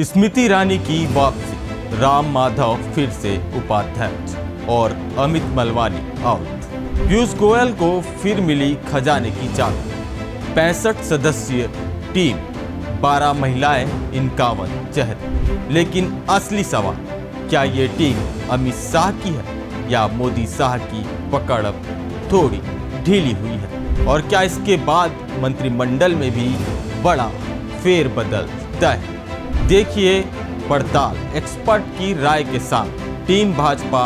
स्मृति ईरानी की वापसी, राम माधव फिर से उपाध्यक्ष और अमित मलवानी आउट। पीयूष गोयल को फिर मिली खजाने की चाबी। 65 सदस्यीय टीम, 12 महिलाएं, 51 चेहरे। लेकिन असली सवाल, क्या ये टीम अमित शाह की है या मोदी शाह की पकड़ अब थोड़ी ढीली हुई है? और क्या इसके बाद मंत्रिमंडल में भी बड़ा फेरबदल तय है? देखिए पड़ताल एक्सपर्ट की राय के साथ टीम भाजपा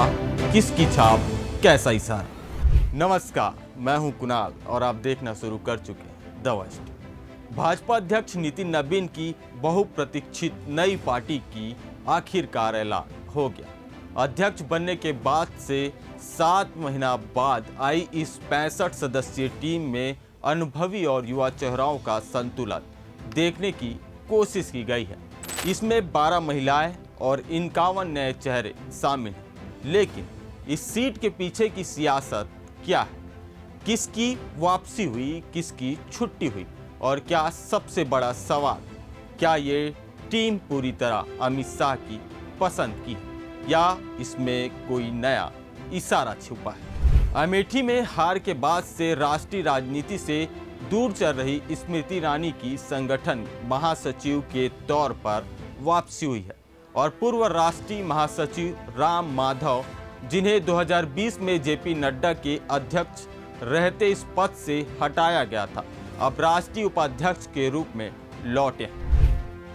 किसकी छाप कैसा इशारा। नमस्कार, मैं हूं कुणाल और आप देखना शुरू कर चुके हैं द वेस्ट। भाजपा अध्यक्ष नितिन नबीन की बहुप्रतीक्षित नई पार्टी की आखिरकार ऐलान हो गया। अध्यक्ष बनने के बाद से 7 महीना बाद आई इस 65 सदस्यीय टीम में अनुभवी और युवा चेहरों का संतुलन देखने की कोशिश की गई है। इसमें 12 महिलाएं और 51 नए चेहरे शामिल हैं। लेकिन इस सीट के पीछे की सियासत क्या है? किसकी वापसी हुई, किसकी छुट्टी हुई? और क्या सबसे बड़ा सवाल, क्या ये टीम पूरी तरह अमित शाह की पसंद की है या इसमें कोई नया इशारा छुपा है? अमेठी में हार के बाद से राष्ट्रीय राजनीति से दूर चल रही स्मृति ईरानी की संगठन महासचिव के तौर पर वापसी हुई है और पूर्व राष्ट्रीय महासचिव राम माधव, जिन्हें 2020 में जेपी नड्डा के अध्यक्ष रहते इस पद से हटाया गया था, अब राष्ट्रीय उपाध्यक्ष के रूप में लौटे।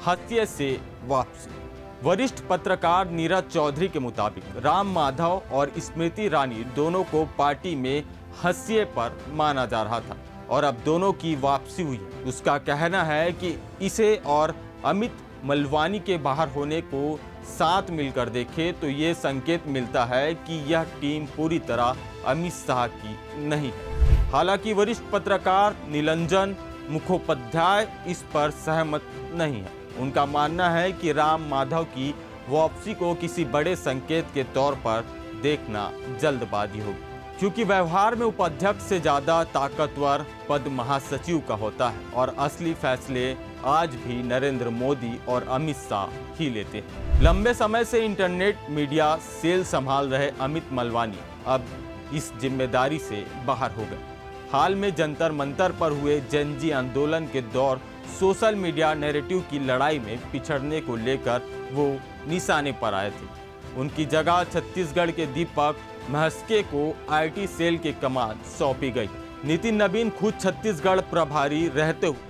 हत्या से वापसी। वरिष्ठ पत्रकार नीरज चौधरी के मुताबिक राम माधव और स्मृति ईरानी दोनों को पार्टी में हंसिए पर माना जा रहा था और अब दोनों की वापसी हुई। उसका कहना है कि इसे और अमित मलवानी के बाहर होने को साथ मिलकर देखे तो ये संकेत मिलता है कि यह टीम पूरी तरह अमित शाह की नहीं है। हालांकि वरिष्ठ पत्रकार नीलंजन मुखोपाध्याय इस पर सहमत नहीं है। उनका मानना है कि राम माधव की वापसी को किसी बड़े संकेत के तौर पर देखना जल्दबाजी होगी, क्योंकि व्यवहार में उपाध्यक्ष से ज्यादा ताकतवर पद महासचिव का होता है और असली फैसले आज भी नरेंद्र मोदी और अमित शाह ही लेते हैं। लंबे समय से इंटरनेट मीडिया सेल संभाल रहे अमित मलवानी अब इस जिम्मेदारी से बाहर हो गए। हाल में जंतर मंतर पर हुए जनजी आंदोलन के दौर सोशल मीडिया नैरेटिव की लड़ाई में पिछड़ने को लेकर वो निशाने पर आए थे। उनकी जगह छत्तीसगढ़ के दीपक महस्के को आईटी सेल की कमान सौंपी गई। नितिन नबीन खुद छत्तीसगढ़ प्रभारी रहते हुए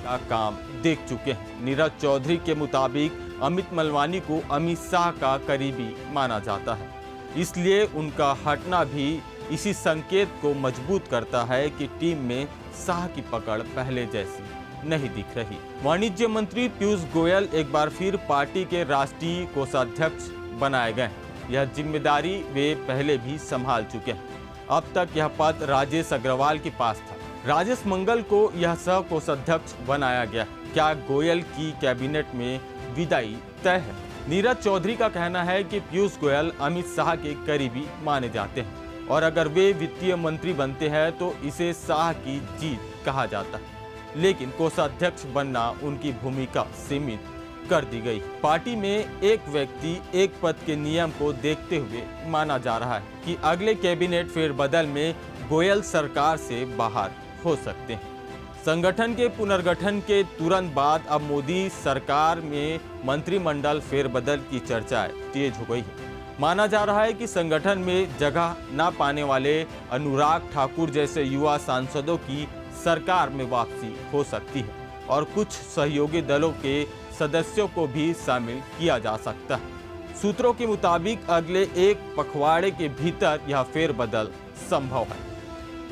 का काम देख चुके हैं। नीरज चौधरी के मुताबिक अमित मलवानी को अमित शाह का करीबी माना जाता है, इसलिए उनका हटना भी इसी संकेत को मजबूत करता है कि टीम में शाह की पकड़ पहले जैसी नहीं दिख रही। वाणिज्य मंत्री पीयूष गोयल एक बार फिर पार्टी के राष्ट्रीय कोषाध्यक्ष बनाए गए। यह जिम्मेदारी वे पहले भी संभाल चुके हैं। अब तक यह पद राजेश अग्रवाल के पास था। राजेश मंगल को यह सह कोषाध्यक्ष बनाया गया। क्या गोयल की कैबिनेट में विदाई तय है? नीरज चौधरी का कहना है कि पीयूष गोयल अमित शाह के करीबी माने जाते हैं और अगर वे वित्तीय मंत्री बनते हैं तो इसे शाह की जीत कहा जाता है, लेकिन कोषाध्यक्ष बनना उनकी भूमिका सीमित कर दी गई। पार्टी में एक व्यक्ति एक पद के नियम को देखते हुए माना जा रहा है कि अगले कैबिनेट फेरबदल में गोयल सरकार से बाहर हो सकते हैं। संगठन के पुनर्गठन के तुरंत बाद अब मोदी सरकार में मंत्रिमंडल फेरबदल की चर्चाएं तेज हो गई है। माना जा रहा है कि संगठन में जगह न पाने वाले अनुराग ठाकुर जैसे युवा सांसदों की सरकार में वापसी हो सकती है और कुछ सहयोगी दलों के सदस्यों को भी शामिल किया जा सकता है। सूत्रों के मुताबिक अगले एक पखवाड़े के भीतर यह फेरबदल संभव है।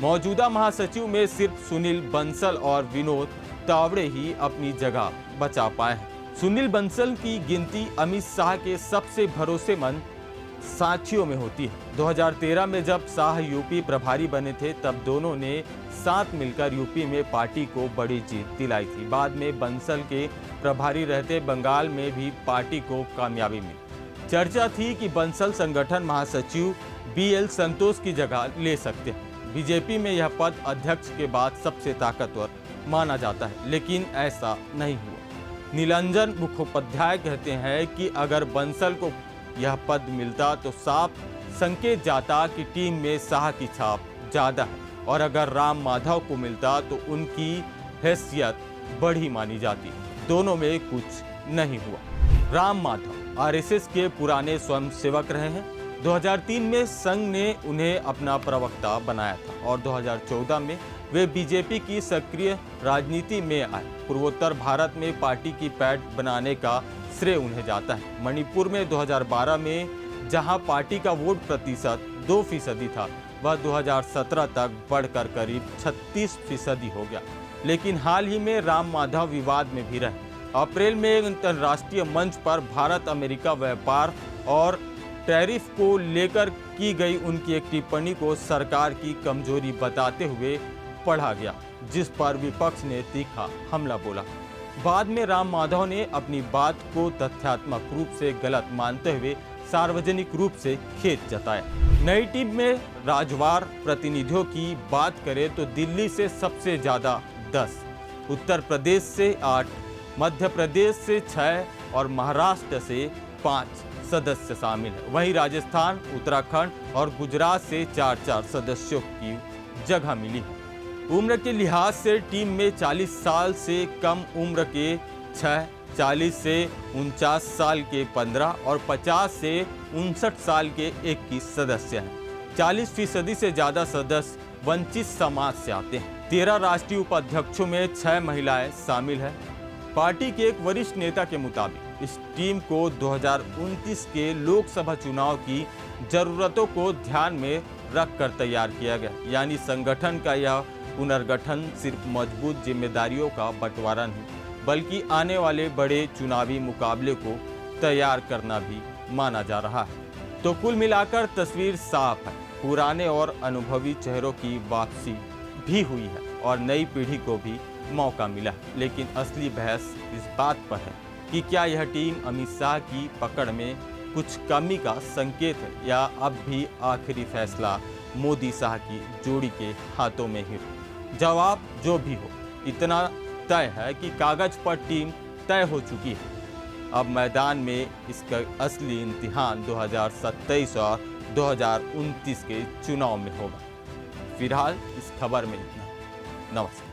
मौजूदा महासचिव में सिर्फ सुनील बंसल और विनोद तावड़े ही अपनी जगह बचा पाए हैं। सुनील बंसल की गिनती अमित शाह के सबसे भरोसेमंद साथियों में होती है। 2013 में जब शाह यूपी प्रभारी बने थे तब दोनों ने साथ मिलकर यूपी में पार्टी को बड़ी जीत दिलाई थी। बाद में बंसल के प्रभारी रहते बंगाल में भी पार्टी को कामयाबी मिली। चर्चा थी कि बंसल संगठन महासचिव बीएल संतोष की जगह ले सकते हैं। बीजेपी में यह पद अध्यक्ष के बाद सबसे ताकतवर माना जाता है, लेकिन ऐसा नहीं हुआ। नीलंजन मुखोपाध्याय कहते हैं कि अगर बंसल को यह पद मिलता तो साफ संकेत जाता कि टीम में शाह की छाप ज्यादा है, और अगर राम माधव को मिलता तो उनकी हैसियत बढ़ी मानी जाती। दोनों में कुछ नहीं हुआ। राम माधव आरएसएस के पुराने स्वयंसेवक रहे हैं। 2003 में संघ ने उन्हें अपना प्रवक्ता बनाया था और 2014 में वे बीजेपी की सक्रिय राजनीति में आए। पूर्वोत्तर भारत में पार्टी की पैठ बनाने का श्रेय उन्हें जाता है। मणिपुर में 2012 में जहां पार्टी का वोट प्रतिशत 2% था, वह 2017 तक बढ़कर करीब 36% हो गया। लेकिन हाल ही में राम माधव विवाद में भी रहे। अप्रैल में अंतर्राष्ट्रीय मंच पर भारत अमेरिका व्यापार और टैरिफ को लेकर की गई उनकी एक टिप्पणी को सरकार की कमजोरी बताते हुए पढ़ा गया, जिस पर विपक्ष ने तीखा हमला बोला। बाद में राम माधव ने अपनी बात को तथ्यात्मक रूप से गलत मानते हुए सार्वजनिक रूप से खेद जताया। नई टीम में राजवार प्रतिनिधियों की बात करें तो दिल्ली से सबसे ज्यादा 10, उत्तर प्रदेश से 8, मध्य प्रदेश से 6 और महाराष्ट्र से 5 सदस्य शामिल है। वहीं राजस्थान, उत्तराखंड और गुजरात से 4-4 सदस्यों की जगह मिली है। उम्र के लिहाज से टीम में 40 साल से कम उम्र के 6, 40 से 49 साल के 15 और 50 से 59 साल के 21 सदस्य हैं। 40% से ज़्यादा सदस्य वंचित समाज से आते हैं। 13 राष्ट्रीय उपाध्यक्षों में 6 महिलाएं शामिल हैं। पार्टी के एक वरिष्ठ नेता के मुताबिक इस टीम को 2029 के लोकसभा चुनाव की जरूरतों को ध्यान में रखकर तैयार किया गया। यानी संगठन का यह पुनर्गठन सिर्फ मजबूत जिम्मेदारियों का बंटवारा नहीं, बल्कि आने वाले बड़े चुनावी मुकाबले को तैयार करना भी माना जा रहा है। तो कुल मिलाकर तस्वीर साफ है। पुराने और अनुभवी चेहरों की वापसी भी हुई है और नई पीढ़ी को भी मौका मिला। लेकिन असली बहस इस बात पर है कि क्या यह टीम अमित शाह की पकड़ में कुछ कमी का संकेत है, या अब भी आखिरी फैसला मोदी शाह की जोड़ी के हाथों में ही हो। जवाब जो भी हो, इतना तय है कि कागज पर टीम तय हो चुकी है। अब मैदान में इसका असली इम्तिहान 2027 और 2029 के चुनाव में होगा। फिलहाल इस खबर में इतना। नमस्कार।